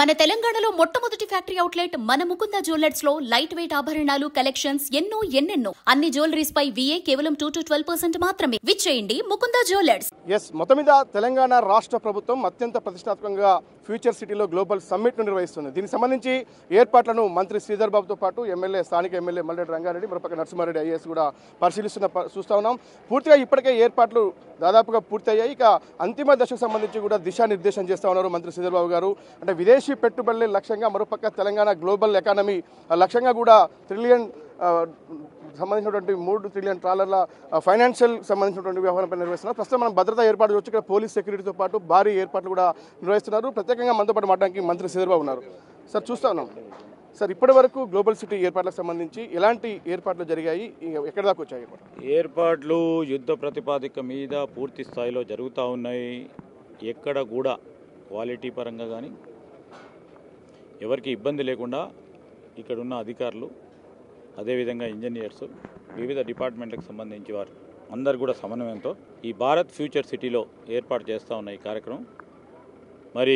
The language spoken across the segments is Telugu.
మన తెలంగాణలో మొట్టమొదటి ఫ్యాక్టరీ అవుట్లెట్ మన ముకుంద జ్యువెలర్స్ లో లైట్ వెయిట్ ఆభరణాలు కలెక్షన్స్ ఎన్నెన్నో అన్ని జ్యువెలరీస్ పై VA కేవలం 2 to 12% మాత్రమే. విచ్చేయండి ముకుంద జ్యువెలర్స్. మొత్తం మీద తెలంగాణ రాష్ట్ర ప్రభుత్వం అత్యంత ప్రతిష్టాత్మకంగా ఫ్యూచర్ సిటీలో గ్లోబల్ సమ్మిట్ ను నిర్వహిస్తుంది. దీనికి సంబంధించి ఏర్పాట్లను మంత్రి శ్రీధర్ బాబుతో పాటు స్థానిక ఎమ్మెల్యే మల్లెడ్డి రంగారెడ్డి, మరొక నరసింహారెడ్డి IAS కూడా చూస్తూ ఉన్నాం. పూర్తిగా ఇప్పటికే ఏర్పాట్లు దాదాపుగా పూర్తయ్యాయి. ఇక అంతిమ దశకు సంబంధించి కూడా దిశానిర్దేశం చేస్తూ ఉన్నారు మంత్రి శ్రీధర్ బాబు గారు. అంటే విదేశీ పెట్టుబడులే లక్ష్యంగా, మరోపక్క తెలంగాణ గ్లోబల్ ఎకానమీ లక్ష్యంగా కూడా ట్రిలియన్ సంబంధించినటువంటి 3 ట్రిలియన్ డాలర్ల ఫైనాన్షియల్ సంబంధించినటువంటి వ్యవహారంపై నిర్వహిస్తున్నారు. ప్రస్తుతం మనం భద్రతా ఏర్పాటు చూసి ఇక్కడ పోలీస్ సెక్యూరిటీతో పాటు భారీ ఏర్పాట్లు కూడా నిర్వహిస్తున్నారు. ప్రత్యేకంగా మనతో పాటు మాట్లాడడానికి మంత్రి శ్రీధర్ బాబు ఉన్నారు. సార్, చూస్తా ఉన్నాం సార్, ఇప్పటి వరకు గ్లోబల్ సిటీ ఏర్పాట్లకు సంబంధించి ఎలాంటి ఏర్పాట్లు జరిగాయి, ఎక్కడి దాకా వచ్చాయి? ఏర్పాట్లు యుద్ధ ప్రతిపాదిక మీద పూర్తి స్థాయిలో జరుగుతూ ఉన్నాయి. ఎక్కడ కూడా క్వాలిటీ పరంగా కానీ ఎవరికి ఇబ్బంది లేకుండా ఇక్కడున్న అధికారులు, అదేవిధంగా ఇంజనీర్స్, వివిధ డిపార్ట్మెంట్లకు సంబంధించి వారు అందరు కూడా సమన్వయంతో ఈ భారత్ ఫ్యూచర్ సిటీలో ఏర్పాటు చేస్తూ ఉన్న ఈ కార్యక్రమం మరి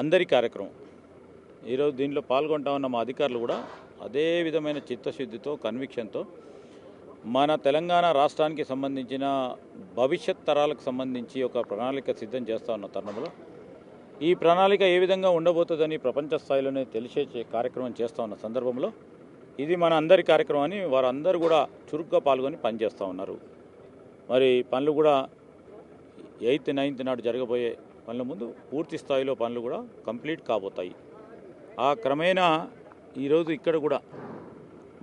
అందరి కార్యక్రమం. ఈరోజు దీనిలో పాల్గొంటా ఉన్న మా అధికారులు కూడా అదే విధమైన చిత్తశుద్ధితో, కన్విక్షన్తో మన తెలంగాణ రాష్ట్రానికి సంబంధించిన భవిష్యత్ తరాలకు సంబంధించి ఒక ప్రణాళిక సిద్ధం చేస్తూ ఉన్న తరుణంలో ఈ ప్రణాళిక ఏ విధంగా ఉండబోతుందని ప్రపంచ స్థాయిలోనే తెలిసే కార్యక్రమం చేస్తూ ఉన్న సందర్భంలో ఇది మన అందరి కార్యక్రమం అని వారందరూ కూడా చురుగ్గా పాల్గొని పనిచేస్తూ ఉన్నారు. మరి పనులు కూడా 8th, 9th నాడు జరగబోయే పనుల ముందు పూర్తి స్థాయిలో పనులు కూడా కంప్లీట్ కాబోతాయి. ఆ క్రమేణా ఈరోజు ఇక్కడ కూడా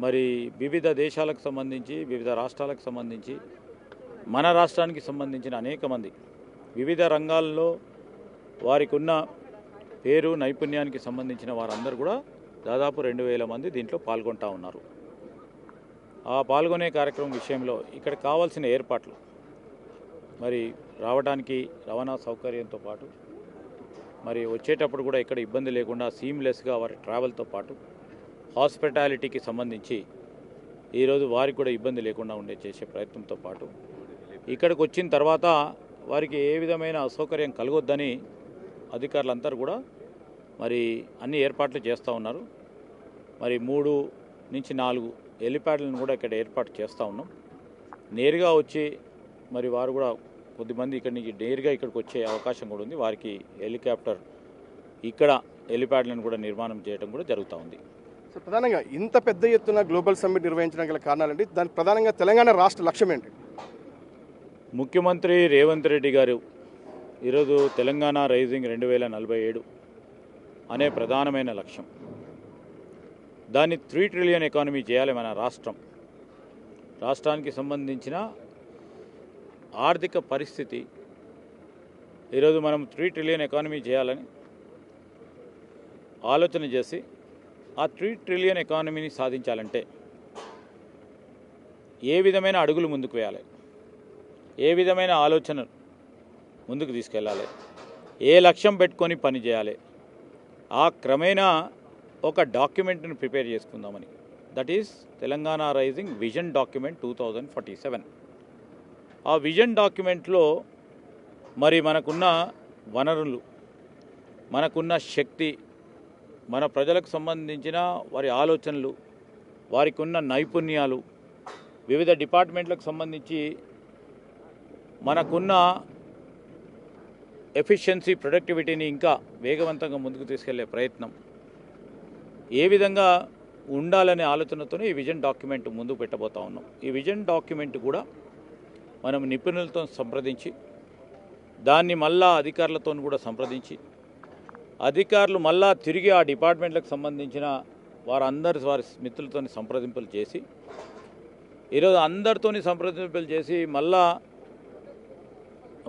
మరి వివిధ దేశాలకు సంబంధించి, వివిధ రాష్ట్రాలకు సంబంధించి, మన రాష్ట్రానికి సంబంధించిన అనేక మంది వివిధ రంగాల్లో వారికి ఉన్న పేరు, నైపుణ్యానికి సంబంధించిన వారందరూ కూడా దాదాపు 2000 మంది దీంట్లో పాల్గొంటూ ఉన్నారు. ఆ పాల్గొనే కార్యక్రమం విషయంలో ఇక్కడ కావాల్సిన ఏర్పాట్లు మరి రావడానికి రవాణా సౌకర్యంతో పాటు మరి వచ్చేటప్పుడు కూడా ఇక్కడ ఇబ్బంది లేకుండా సీమ్లెస్గా వారి ట్రావెల్తో పాటు హాస్పిటాలిటీకి సంబంధించి ఈరోజు వారికి కూడా ఇబ్బంది లేకుండా చేసే ప్రయత్నంతో పాటు ఇక్కడికి వచ్చిన తర్వాత వారికి ఏ విధమైన అసౌకర్యం కలగొద్దని అధికారులందరూ కూడా మరి అన్ని ఏర్పాట్లు చేస్తూ ఉన్నారు. మరి 3 నుంచి 4 హెలిప్యాడ్లను కూడా ఇక్కడ ఏర్పాటు చేస్తూ ఉన్నాం. నేరుగా వచ్చి మరి వారు కూడా కొద్దిమంది ఇక్కడి నుంచి నేరుగా ఇక్కడికి వచ్చే అవకాశం కూడా ఉంది. వారికి హెలికాప్టర్ ఇక్కడ హెలిప్యాడ్లను కూడా నిర్మాణం చేయడం కూడా జరుగుతూ ఉంది. సో ప్రధానంగా ఇంత పెద్ద ఎత్తున గ్లోబల్ సమ్మిట్ నిర్వహించడానికి గల కారణాలండి, దానికి ప్రధానంగా తెలంగాణ రాష్ట్ర లక్ష్యం ఏంటి? ముఖ్యమంత్రి రేవంత్ రెడ్డి గారు ఈరోజు తెలంగాణ రైజింగ్ 2047 అనే ప్రధానమైన లక్ష్యం. దాన్ని 3 ట్రిలియన్ ఎకానమీ చేయాలి. మన రాష్ట్రానికి సంబంధించిన ఆర్థిక పరిస్థితి ఈరోజు మనం 3 ట్రిలియన్ ఎకానమీ చేయాలని ఆలోచన చేసి ఆ 3 ట్రిలియన్ ఎకానమీని సాధించాలంటే ఏ విధమైన అడుగులు ముందుకు వేయాలి, ఏ విధమైన ఆలోచన ముందుకు తీసుకెళ్ళాలి, ఏ లక్ష్యం పెట్టుకొని పని చేయాలి, ఆ క్రమేణా ఒక డాక్యుమెంట్ను ప్రిపేర్ చేసుకుందామని. That is Telangana rising vision document 2047. ఆ విజన్ డాక్యుమెంట్లో మరి మనకున్న వనరులు, మనకున్న శక్తి, మన ప్రజలకు సంబంధించిన వారి ఆలోచనలు, వారికి ఉన్న నైపుణ్యాలు, వివిధ డిపార్ట్మెంట్లకు సంబంధించి మనకున్న ఎఫిషియన్సీ, ప్రొడక్టివిటీని ఇంకా వేగవంతంగా ముందుకు తీసుకెళ్లే ప్రయత్నం ఏ విధంగా ఉండాలనే ఆలోచనతోనే ఈ విజన్ డాక్యుమెంట్ ముందుకు పెట్టబోతా ఉన్నాం. ఈ విజన్ డాక్యుమెంట్ కూడా మనం నిపుణులతో సంప్రదించి, దాన్ని మళ్ళా అధికారులతో కూడా సంప్రదించి, అధికారులు మళ్ళా తిరిగి ఆ డిపార్ట్మెంట్లకు సంబంధించిన వారి మిత్రులతో సంప్రదింపులు చేసి, ఈరోజు అందరితో సంప్రదింపులు చేసి మళ్ళా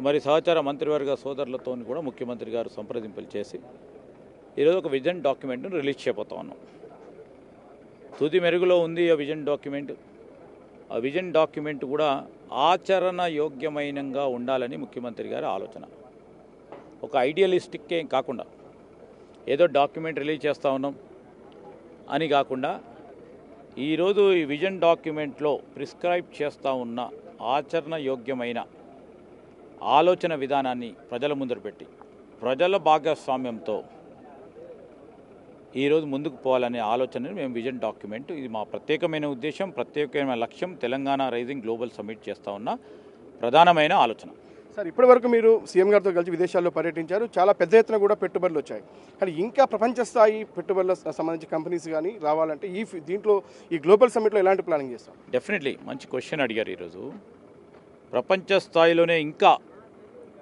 మరి సహచార మంత్రివర్గ సోదరులతో కూడా ముఖ్యమంత్రి గారు సంప్రదింపులు చేసి ఈరోజు ఒక విజన్ డాక్యుమెంట్ను రిలీజ్ చేయబోతా ఉన్నాం. తుది మెరుగులో ఉంది ఆ విజన్ డాక్యుమెంట్. ఆ విజన్ డాక్యుమెంట్ కూడా ఆచరణ యోగ్యమైనంగా ఉండాలని ముఖ్యమంత్రి గారి ఆలోచన. ఒక ఐడియలిస్టిక్ ఏం కాకుండా ఏదో డాక్యుమెంట్ రిలీజ్ చేస్తూ ఉన్నాం అని కాకుండా ఈరోజు ఈ విజన్ డాక్యుమెంట్లో ప్రిస్క్రైబ్ చేస్తూ ఉన్న ఆచరణ యోగ్యమైన ఆలోచన విధానాన్ని ప్రజల ముందర పెట్టి, ప్రజల భాగస్వామ్యంతో ఈరోజు ముందుకు పోవాలనే ఆలోచనని మేము విజన్ డాక్యుమెంట్, ఇది మా ప్రత్యేకమైన ఉద్దేశం, ప్రత్యేకమైన లక్ష్యం, తెలంగాణ రైజింగ్ గ్లోబల్ సమ్మిట్ చేస్తూ ఉన్న ప్రధానమైన ఆలోచన. సార్, ఇప్పటి వరకు మీరు సీఎం గారితో కలిసి విదేశాల్లో పర్యటించారు, చాలా పెద్ద ఎత్తున కూడా పెట్టుబడులు వచ్చాయి. కానీ ఇంకా ప్రపంచ స్థాయి పెట్టుబడులకు సంబంధించి కంపెనీస్ కానీ రావాలంటే దీంట్లో ఈ గ్లోబల్ సమ్మిట్లో ఎలాంటి ప్లానింగ్ చేస్తాం? డెఫినెట్లీ మంచి క్వశ్చన్ అడిగారు. ఈరోజు ప్రపంచ స్థాయిలోనే ఇంకా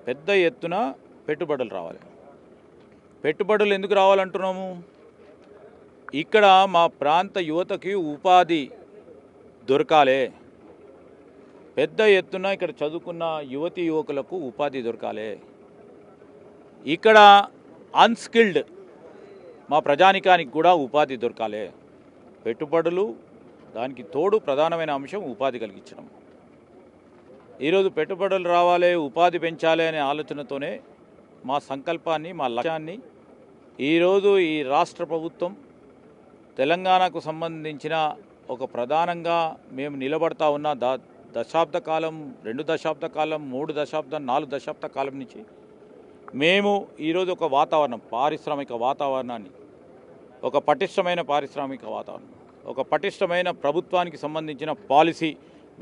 పెద్ద ఎత్తున పెట్టుబడులు రావాలి. పెట్టుబడులు ఎందుకు రావాలంటున్నాము? ఇక్కడ మా ప్రాంత యువతకి ఉపాధి దొరకాలి, పెద్ద ఎత్తున ఇక్కడ చదువుకున్న యువతీ యువకులకు ఉపాధి దొరకాలి. ఇక్కడ అన్స్కిల్డ్ మా ప్రజానికానికి కూడా ఉపాధి దొరకాలి. పెట్టుబడులు దానికి తోడు ప్రధానమైన అంశం ఉపాధి కలిగించడం. ఈరోజు పెట్టుబడులు రావాలి, ఉపాధి పెంచాలి అనే ఆలోచనతోనే మా సంకల్పాన్ని, మా లక్ష్యాన్ని ఈరోజు ఈ రాష్ట్ర ప్రభుత్వం తెలంగాణకు సంబంధించిన ఒక ప్రధానంగా మేము నిలబడతా ఉన్న దశాబ్ద కాలం, 2 దశాబ్ద కాలం, 3 దశాబ్దం, 4 దశాబ్ద కాలం నుంచి మేము ఈరోజు ఒక వాతావరణం, పారిశ్రామిక వాతావరణాన్ని, ఒక పటిష్టమైన పారిశ్రామిక వాతావరణం, ఒక పటిష్టమైన ప్రభుత్వానికి సంబంధించిన పాలసీ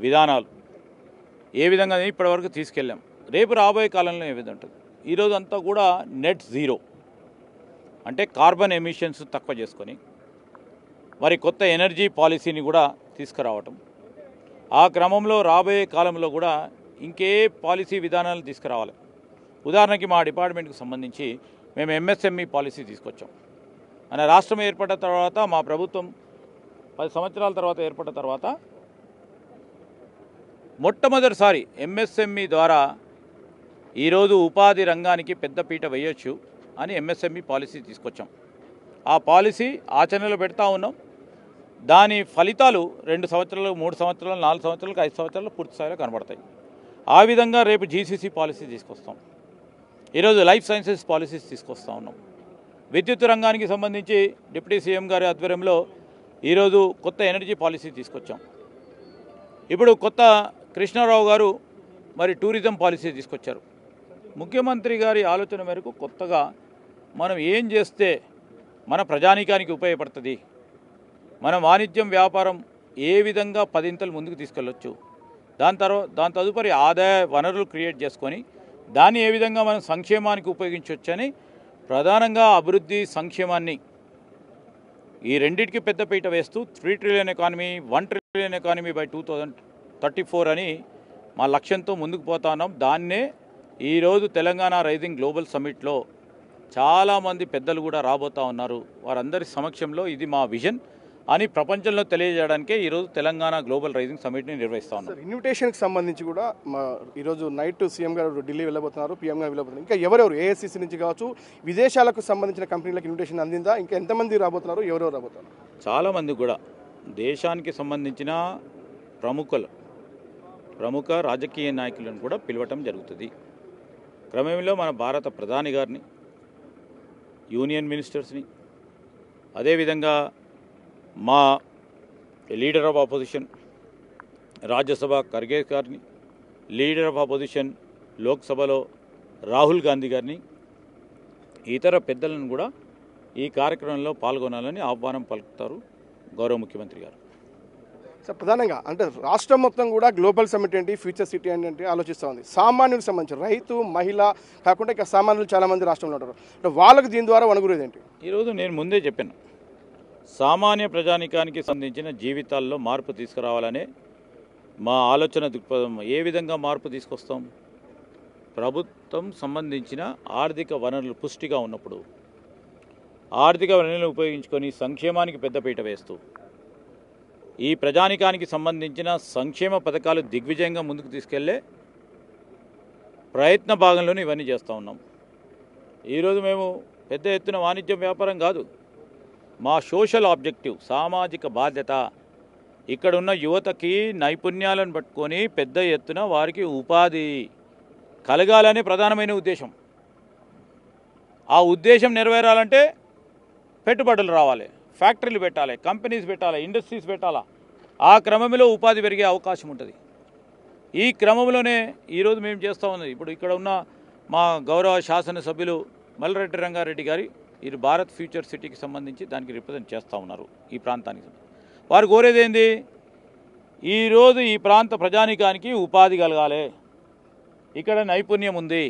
విధానాలు ఏ విధంగా ఇప్పటివరకు తీసుకెళ్ళాం, రేపు రాబోయే కాలంలో ఏ విధంగా ఉంటుంది. ఈరోజు అంతా కూడా నెట్ జీరో అంటే కార్బన్ ఎమిషన్స్ తక్కువ చేసుకొని మరి కొత్త ఎనర్జీ పాలసీని కూడా తీసుకురావటం, ఆ క్రమంలో రాబోయే కాలంలో కూడా ఇంకే పాలసీ విధానాలు తీసుకురావాలి. ఉదాహరణకి మా డిపార్ట్మెంట్కి సంబంధించి మేము ఎంఎస్ఎంఈ పాలసీ తీసుకొచ్చాం. మన రాష్ట్రం ఏర్పడ్డ తర్వాత, మా ప్రభుత్వం 10 సంవత్సరాల తర్వాత ఏర్పడ్డ తర్వాత మొట్టమొదటిసారి ఎంఎస్ఎంఈ ద్వారా ఈరోజు ఉపాధి రంగానికి పెద్దపీట వేయొచ్చు అని ఎంఎస్ఎంఈ పాలసీ తీసుకొచ్చాం. ఆ పాలసీ ఆచరణలో పెడతా ఉన్నాం. దాని ఫలితాలు 2 సంవత్సరాలు, 3 సంవత్సరాలు, 4 సంవత్సరాలకు, 5 సంవత్సరాలు పూర్తి స్థాయిలో కనబడతాయి. ఆ విధంగా రేపు జీసీసీ పాలసీ తీసుకొస్తాం. ఈరోజు లైఫ్ సైన్సెస్ పాలసీస్ తీసుకొస్తూ ఉన్నాం. విద్యుత్ రంగానికి సంబంధించి డిప్యూటీ సీఎం గారి ఆధ్వర్యంలో ఈరోజు కొత్త ఎనర్జీ పాలసీ తీసుకొచ్చాం. ఇప్పుడు కొత్త కృష్ణారావు గారు మరి టూరిజం పాలసీ తీసుకొచ్చారు. ముఖ్యమంత్రి గారి ఆలోచన మేరకు కొత్తగా మనం ఏం చేస్తే మన ప్రజానీకానికి ఉపయోగపడుతుంది, మన వాణిజ్యం వ్యాపారం ఏ విధంగా 10 ముందుకు తీసుకెళ్ళొచ్చు, దాని తదుపరి ఆదాయ వనరులు క్రియేట్ చేసుకొని దాన్ని ఏ విధంగా మనం సంక్షేమానికి ఉపయోగించవచ్చు అని ప్రధానంగా అభివృద్ధి, సంక్షేమాన్ని ఈ రెండింటికి పెద్దపీట వేస్తూ 3 trillion economy, 1 trillion economy by 2034 అని మా లక్ష్యంతో ముందుకు పోతా ఉన్నాం. దాన్నే ఈరోజు తెలంగాణ రైజింగ్ గ్లోబల్ సమ్మిట్లో చాలామంది పెద్దలు కూడా రాబోతూ ఉన్నారు. వారందరి సమక్షంలో ఇది మా విజన్ అని ప్రపంచంలో తెలియజేయడానికే ఈరోజు తెలంగాణ గ్లోబల్ రైజింగ్ సమ్మిట్ని నిర్వహిస్తా ఉన్నాం. ఇన్విటేషన్కి సంబంధించి కూడా ఈరోజు నైట్ సీఎం గారు ఢిల్లీ వెళ్ళబోతున్నారు, పీఎం గారు వెళ్ళబోతున్నారు. ఇంకా ఎవరెవరు ఏఐసిసి నుంచి కావచ్చు, విదేశాలకు సంబంధించిన కంపెనీలకు ఇన్విటేషన్ అందిందా? ఇంకా ఎంతమంది రాబోతున్నారు, ఎవరెవరు రాబోతున్నారు? చాలామంది కూడా దేశానికి సంబంధించిన ప్రముఖ రాజకీయ నాయకులను కూడా పిలవటం జరుగుతుంది. క్రమంలో మన భారత ప్రధాని గారిని, యూనియన్ మినిస్టర్స్ని, అదేవిధంగా మా leader of opposition Rajya Sabha Kharge గారిని, లీడర్ ఆఫ్ ఆపోజిషన్ లోక్సభలో రాహుల్ గాంధీ గారిని, ఇతర పెద్దలను కూడా ఈ కార్యక్రమంలో పాల్గొనాలని ఆహ్వానం పలుకుతారు గౌరవ ముఖ్యమంత్రి గారు. సార్, ప్రధానంగా అంటే రాష్ట్రం మొత్తం కూడా గ్లోబల్ సమ్మిట్ ఏంటి, ఫ్యూచర్ సిటీ ఏంటి ఆలోచిస్తూ ఉంది. సామాన్యులకు సంబంధించి రైతు, మహిళ కాకుండా ఇక సామాన్యులు చాలామంది రాష్ట్రంలో ఉంటారు. అంటే వాళ్ళకు దీని ద్వారా వనగురేది ఏంటి? ఈరోజు నేను ముందే చెప్పాను, సామాన్య ప్రజానికానికి సంబంధించిన జీవితాల్లో మార్పు తీసుకురావాలనే మా ఆలోచన దృక్పథం. ఏ విధంగా మార్పు తీసుకొస్తాం? ప్రభుత్వం సంబంధించిన ఆర్థిక వనరులు పుష్టిగా ఉన్నప్పుడు ఆర్థిక వనరులను ఉపయోగించుకొని సంక్షేమానికి పెద్దపీట వేస్తూ ఈ ప్రజానికానికి సంబంధించిన సంక్షేమ పథకాలు దిగ్విజయంగా ముందుకు తీసుకెళ్లే ప్రయత్న భాగంలోనే ఇవన్నీ చేస్తూ ఉన్నాం. ఈరోజు మేము పెద్ద ఎత్తున వాణిజ్యం వ్యాపారం కాదు, మా సోషల్ ఆబ్జెక్టివ్, సామాజిక బాధ్యత, ఇక్కడున్న యువతకి నైపుణ్యాలను పట్టుకొని పెద్ద ఎత్తున వారికి ఉపాధి కలగాలనే ప్రధానమైన ఉద్దేశం. ఆ ఉద్దేశం నెరవేరాలంటే పెట్టుబడులు రావాలి, ఫ్యాక్టరీలు పెట్టాలి, కంపెనీస్ పెట్టాలి, ఇండస్ట్రీస్ పెట్టాలా. ఆ క్రమంలో ఉపాధి పెరిగే అవకాశం ఉంటుంది. ఈ క్రమంలోనే ఈరోజు మేము చేస్తూ ఉన్నది. ఇప్పుడు ఇక్కడ ఉన్న మా గౌరవ శాసనసభ్యులు మల్రెడ్డి రంగారెడ్డి గారి ఇది భారత్ ఫ్యూచర్ సిటీకి సంబంధించి దానికి రిప్రజెంట్ చేస్తూ ఉన్నారు ఈ ప్రాంతానికి. వారు కోరేది ఏంది? ఈరోజు ఈ ప్రాంత ప్రజానికానికి ఉపాధి కలగాలి, ఇక్కడ నైపుణ్యం ఉంది,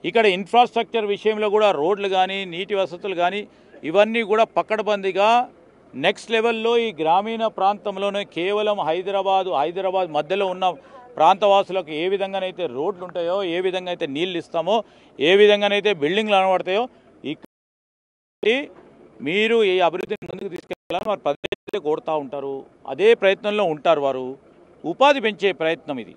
ఇక్కడ ఇన్ఫ్రాస్ట్రక్చర్ విషయంలో కూడా రోడ్లు కానీ నీటి వసతులు కానీ ఇవన్నీ కూడా పకడ్బందీగా నెక్స్ట్ లెవెల్లో ఈ గ్రామీణ ప్రాంతంలోనే కేవలం హైదరాబాద్ మధ్యలో ఉన్న ప్రాంతవాసులకు ఏ విధంగానైతే రోడ్లు ఉంటాయో, ఏ విధంగా అయితే నీళ్ళు ఇస్తామో, ఏ విధంగానైతే బిల్డింగ్లు అనబడతాయో ఇక్కడ మీరు ఈ అభివృద్ధిని ముందుకు తీసుకెళ్ళాలని వారు పదే కోరుతూ ఉంటారు. అదే ప్రయత్నంలో ఉంటారు వారు. ఉపాధి పెంచే ప్రయత్నం ఇది.